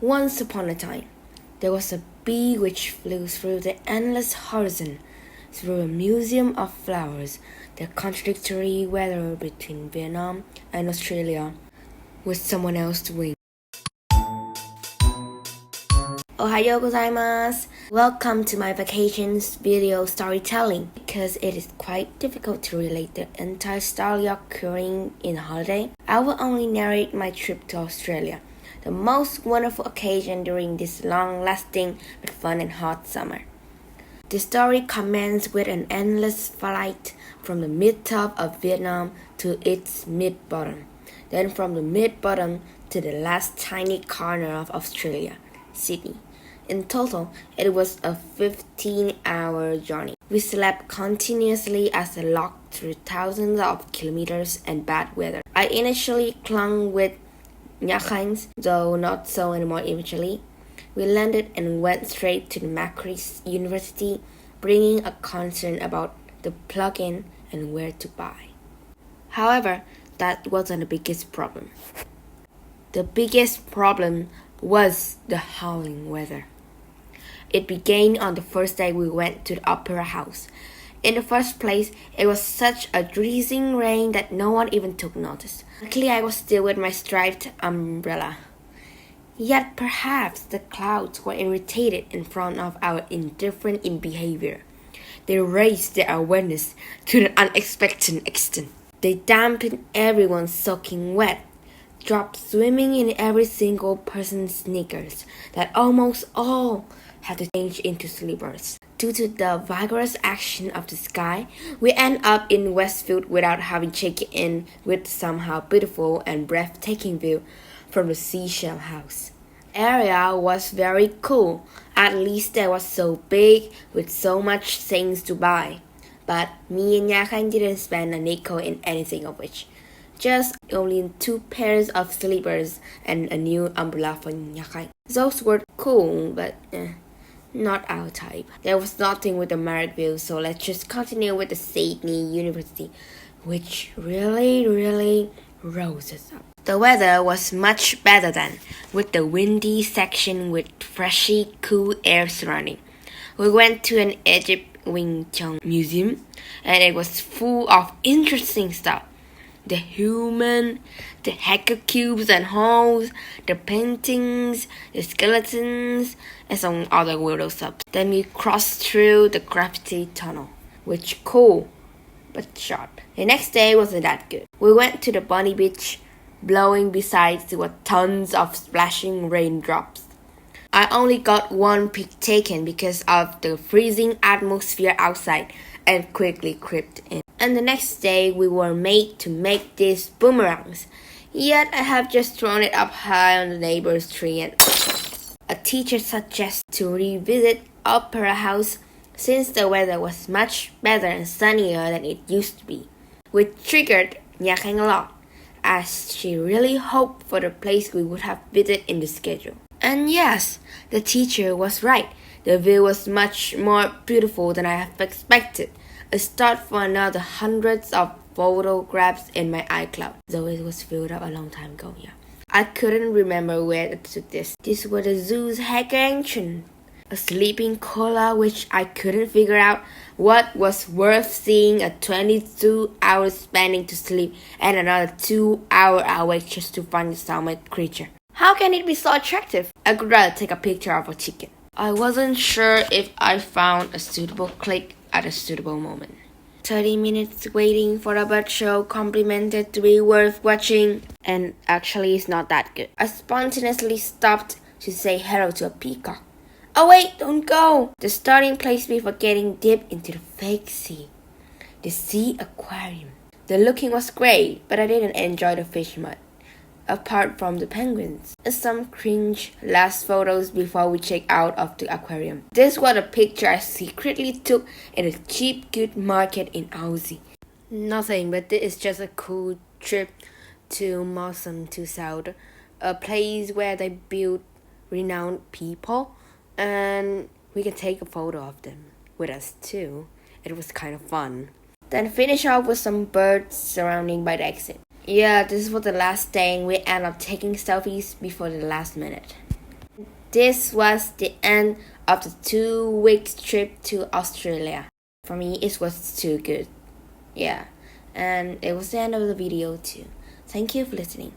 Once upon a time, there was a bee which flew through the endless horizon, through a museum of flowers, the contradictory weather between Vietnam and Australia, with someone else's wing. Ohayo gozaimasu! Welcome to my vacations video storytelling. Because it is quite difficult to relate the entire story occurring in a holiday, I will only narrate my trip to Australia, the most wonderful occasion during this long-lasting but fun and hot summer. The story commences with an endless flight from the mid-top of Vietnam to its mid-bottom, then from the mid-bottom to the last tiny corner of Australia, Sydney. In total, it was a 15-hour journey. We slept continuously as I locked through thousands of kilometers and bad weather. I initially clung with Nha Khang's, though not so anymore eventually. We landed and went straight to the Macquarie University, bringing a concern about the plug-in and where to buy. However, that wasn't the biggest problem. The biggest problem was the howling weather. It began on the first day we went to the Opera House. In the first place, it was such a drizzling rain that no one even took notice. Luckily, I was still with my striped umbrella. Yet perhaps the clouds were irritated in front of our indifferent behavior. They raised their awareness to an unexpected extent. They dampened everyone soaking wet, drops swimming in every single person's sneakers that almost all had to change into slippers. Due to the vigorous action of the sky, we end up in Westfield without having checked in with somehow beautiful and breathtaking view from the Seashell House. Area was very cool. At least it was so big with so much things to buy. But me and Nha Khang didn't spend a nickel in anything of which. Just only 2 pairs of slippers and a new umbrella for Nha Khang. Those were cool, but not our type. There was nothing with the Marriott view, so let's just continue with the Sydney University, which really rose us up. The weather was much better then, with the windy section with freshy, cool air surrounding. We went to an Egypt Wing Chun museum, and it was full of interesting stuff. The human, the hacker cubes and holes, the paintings, the skeletons, and some other weirdo stuff. Then we crossed through the gravity tunnel, which cool, but short. The next day wasn't that good. We went to the Bunny Beach, blowing besides with tons of splashing raindrops. I only got one pic taken because of the freezing atmosphere outside and quickly crept in. And the next day we were made to make these boomerangs. Yet I have just thrown it up high on the neighbor's tree and a teacher suggests to revisit Opera House since the weather was much better and sunnier than it used to be, which triggered Nha Khang a lot, as she really hoped for the place we would have visited in the schedule. And yes, the teacher was right. The view was much more beautiful than I have expected. A start for another hundreds of photographs in my iCloud, though it was filled up a long time ago, yeah. I couldn't remember where it took this. These were the zoo's hacker entrance. A sleeping koala which I couldn't figure out what was worth seeing, a 22 hours spending to sleep and another 2-hour awake just to find the summit creature. How can it be so attractive? I could rather take a picture of a chicken. I wasn't sure if I found a suitable click at a suitable moment. 30 minutes waiting for a bird show complimented to be worth watching, and actually it's not that good. I spontaneously stopped to say hello to a peacock. Oh wait, don't go! The starting place before getting deep into the fake sea. The sea aquarium. The looking was great, but I didn't enjoy the fish much, apart from the penguins, and some cringe last photos before we check out of the aquarium. This was a picture I secretly took in a cheap good market in Aussie. Nothing, but this is just a cool trip to Mossam to South, a place where they build renowned people, and we can take a photo of them with us too. It was kind of fun. Then finish off with some birds surrounding by the exit. Yeah, this was the last day and we ended up taking selfies before the last minute. This was the end of the 2-week trip to Australia. For me, it was too good. Yeah, and it was the end of the video too. Thank you for listening.